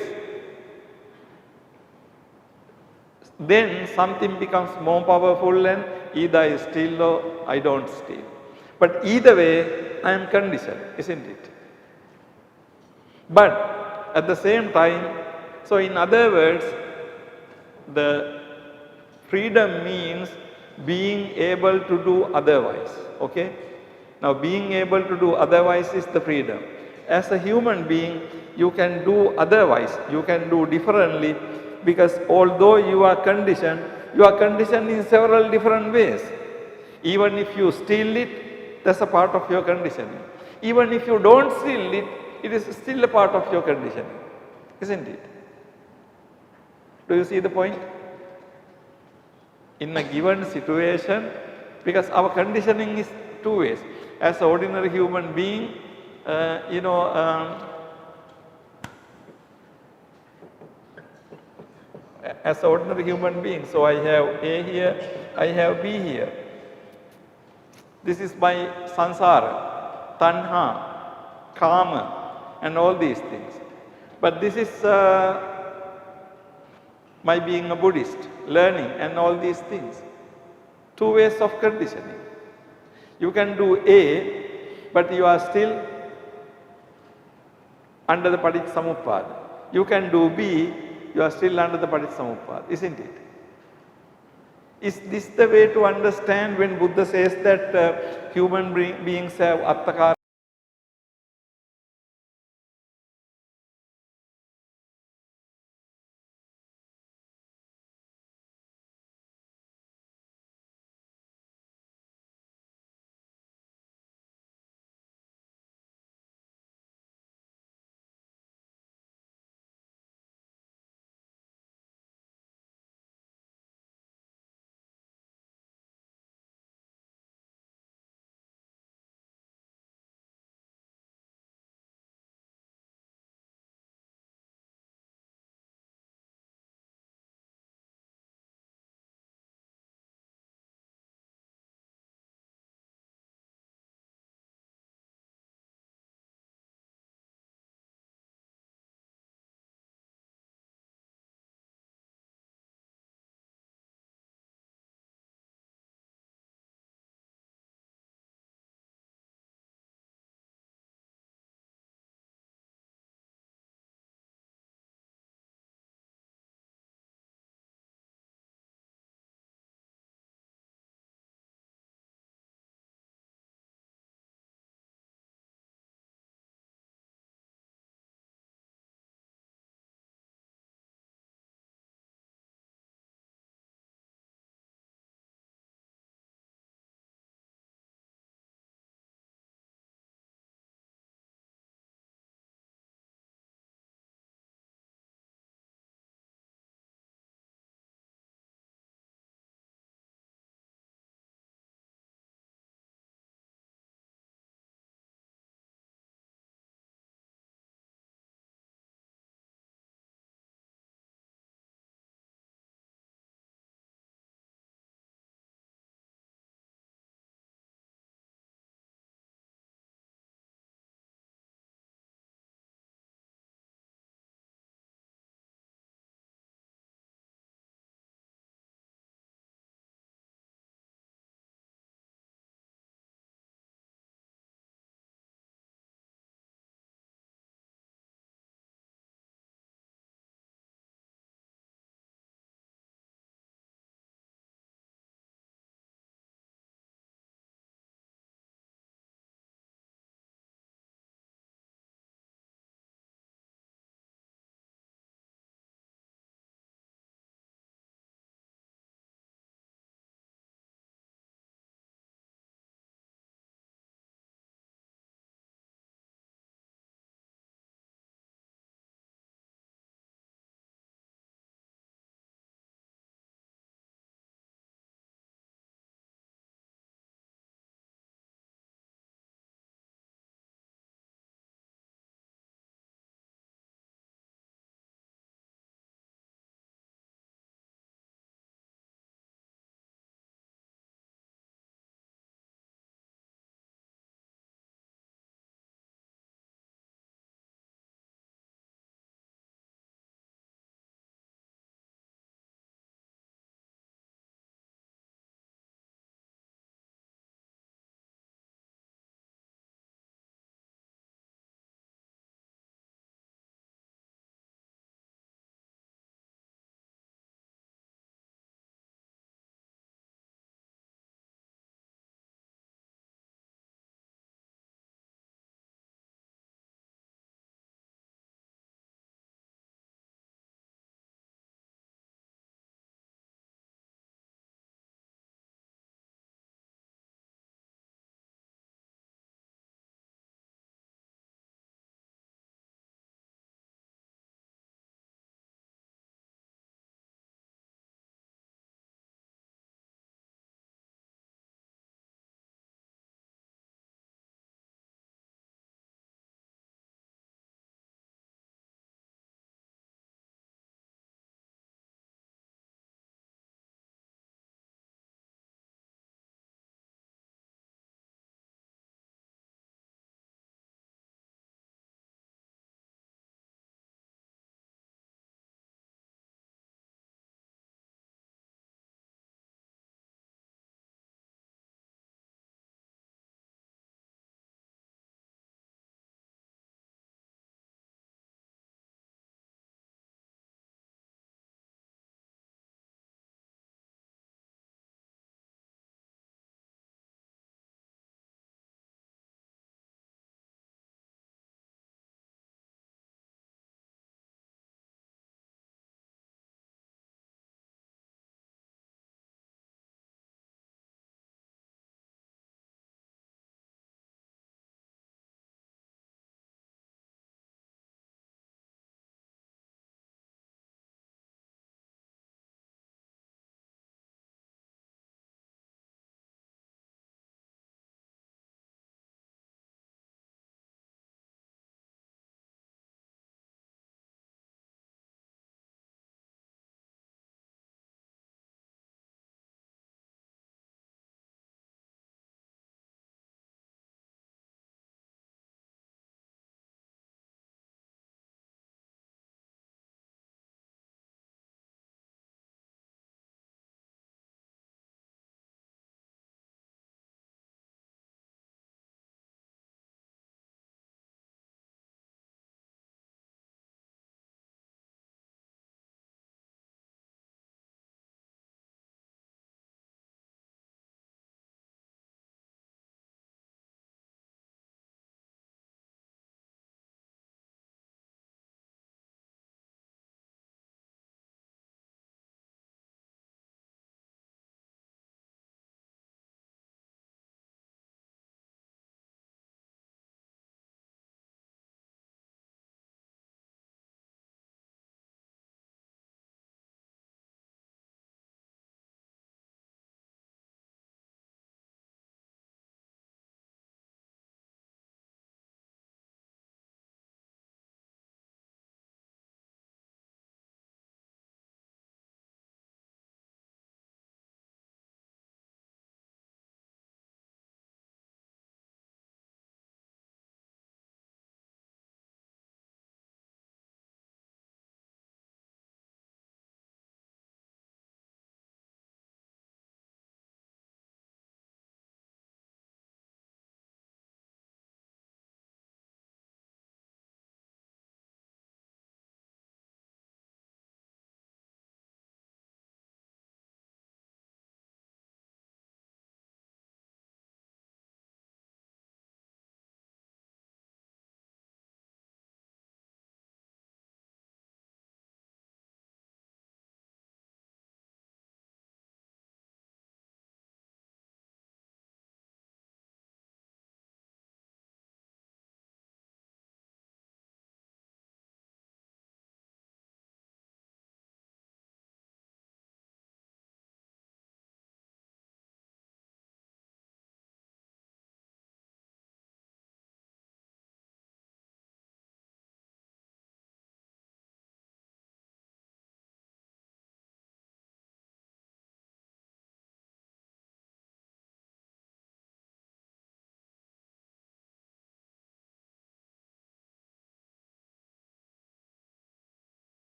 Then something becomes more powerful, and either I steal or I don't steal. But either way, I am conditioned, isn't it? But at the same time, so in other words, the freedom means being able to do otherwise, okay? Now being able to do otherwise is the freedom. As a human being, you can do otherwise, you can do differently, because although you are conditioned in several different ways. Even if you steal it, that's a part of your conditioning. Even if you don't steal it, it is still a part of your conditioning, isn't it? Do you see the point? In a given situation, because our conditioning is two ways. As an ordinary human being, as an ordinary human being, so I have A here, I have B here. This is my sansara, tanha, kama, and all these things. But this is my being a Buddhist, learning and all these things. Two ways of conditioning. You can do A, but you are still under the Paticcasamuppada. You can do B, you are still under the Paticcasamuppada, isn't it? Is this the way to understand when Buddha says that human beings have attakara?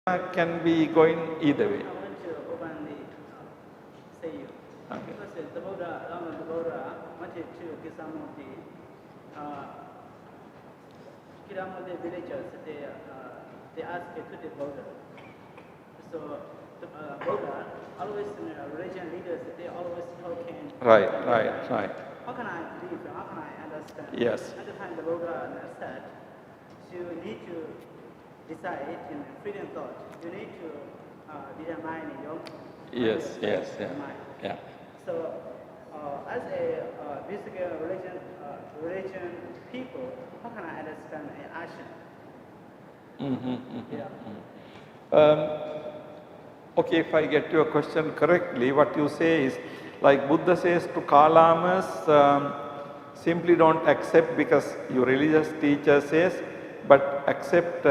can be going either way. I want to openly say you. Okay. Because the Buddha wanted to give some of the villagers, they asked to the Buddha. So the Buddha, always religion leaders, they always talking. Right. How can I believe? How can I understand? Yes. At the time the Buddha said, you need to decide in freedom thought. You need to determine your Yes. mind. Yeah. So, as a basic religion people, how can I understand an action? Okay, if I get your question correctly, what you say is, like Buddha says to Kalamas, simply don't accept because your religious teacher says, but accept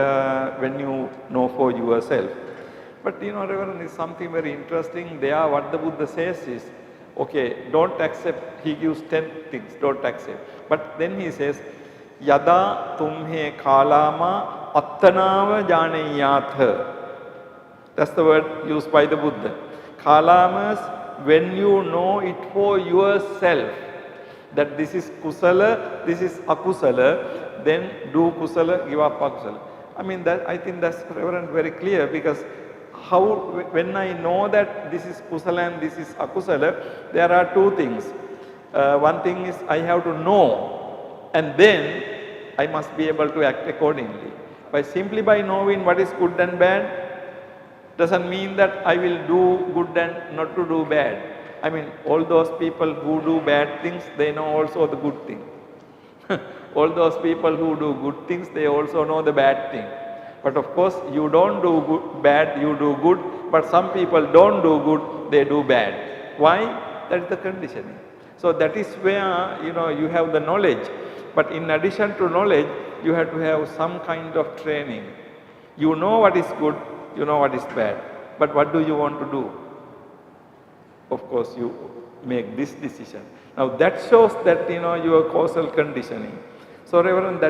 when you know for yourself. But Reverend, is something very interesting there. What the Buddha says is, okay, don't accept. He gives 10 things, don't accept. But then he says, Yada tumhe kalama attanava janayatha. That's the word used by the Buddha. Kalamas, when you know it for yourself, that this is kusala, this is akusala, then do kusala, give up akusala. I think that's, Reverend, very clear, because when I know that this is kusala and this is akusala, there are two things. One thing is I have to know, and then I must be able to act accordingly. Simply by knowing what is good and bad, doesn't mean that I will do good and not to do bad. All those people who do bad things, they know also the good thing. All those people who do good things, they also know the bad thing. But of course, you don't do bad, you do good. But some people don't do good, they do bad. Why? That is the conditioning. So that is where you have the knowledge. But in addition to knowledge, you have to have some kind of training. You know what is good, you know what is bad. But what do you want to do? Of course, you make this decision. Now that shows that your causal conditioning. So Reverend, I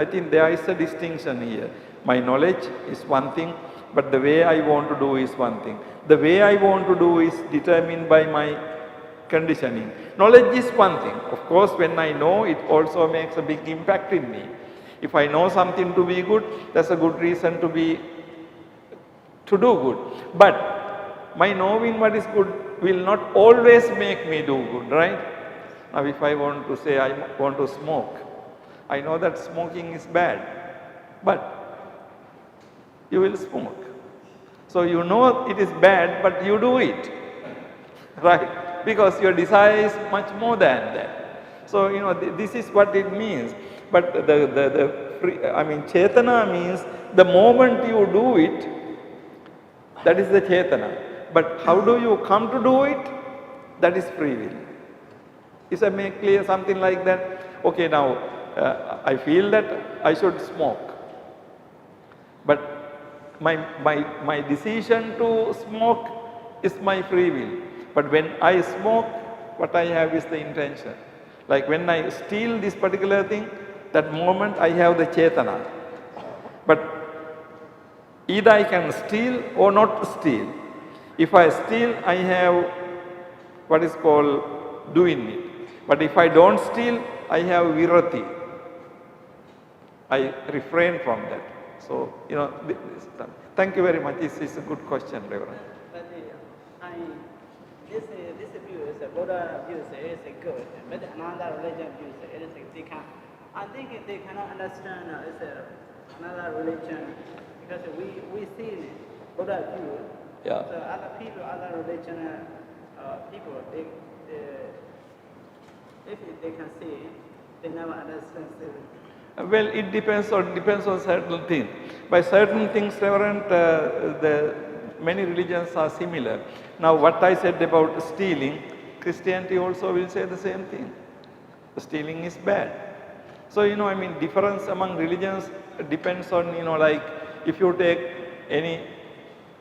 think there is a distinction here. My knowledge is one thing, but the way I want to do is one thing. The way I want to do is determined by my conditioning. Knowledge is one thing. Of course, when I know, it also makes a big impact in me. If I know something to be good, that's a good reason to do good. But my knowing what is good will not always make me do good, right? Now if I want to say I want to smoke, I know that smoking is bad, but you will smoke. So you know it is bad, but you do it, right? Because your desire is much more than that. So this is what it means. But Chetana means the moment you do it, that is the Chetana. But how do you come to do it? That is free will. Is I make clear something like that? Okay, now I feel that I should smoke. But my decision to smoke is my free will. But when I smoke, what I have is the intention. Like when I steal this particular thing, that moment I have the Chetana. But either I can steal or not steal. If I steal, I have what is called doing it. But if I don't steal, I have virati. I refrain from that. So, thank you very much. This is a good question, Reverend. But this view is Buddha views is good, but another religion views it is they can. I think they cannot understand another religion because we see Buddha view. Yeah. So other people, other religion people, if they can see, they never understand. Well, it depends on certain things. By certain things, Reverend, many religions are similar. Now, what I said about stealing, Christianity also will say the same thing. Stealing is bad. So, difference among religions depends on, like if you take any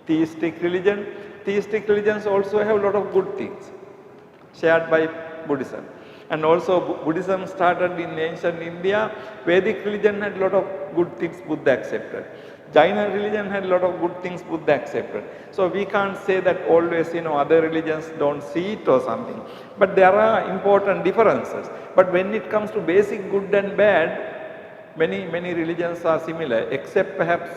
theistic religions also have a lot of good things shared by Buddhism. And also Buddhism started in ancient India. Vedic religion had a lot of good things Buddha accepted. Jaina religion had a lot of good things Buddha accepted. So we can't say that always, other religions don't see it or something. But there are important differences. But when it comes to basic good and bad, many religions are similar, except perhaps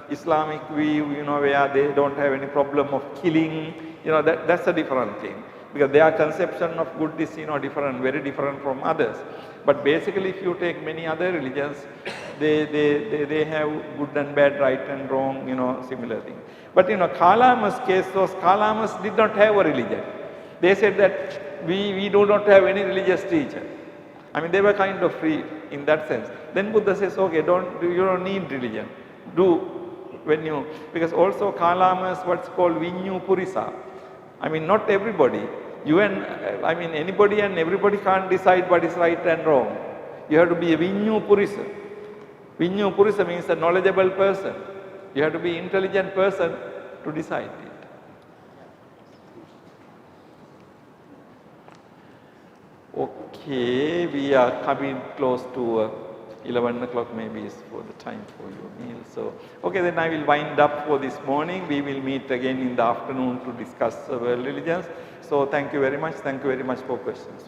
Islamic view, where they don't have any problem of killing, that's a different thing. Because their conception of good is, different, very different from others. But basically, if you take many other religions, they have good and bad, right and wrong, similar things. But Kalama's case was, Kalamas did not have a religion. They said that we do not have any religious teacher. I mean, they were kind of free in that sense. Then Buddha says, okay, you don't need religion. Because also Kalamas, what's called Vinyu Purisa. I mean, not everybody. Anybody and everybody can't decide what is right and wrong. You have to be a Vinyu Purisa. Vinyu Purisa means a knowledgeable person. You have to be an intelligent person to decide it. Okay, we are coming close to 11 o'clock maybe is for the time for your meal. So, okay, then I will wind up for this morning. We will meet again in the afternoon to discuss world religions. So, thank you very much. Thank you very much for questions.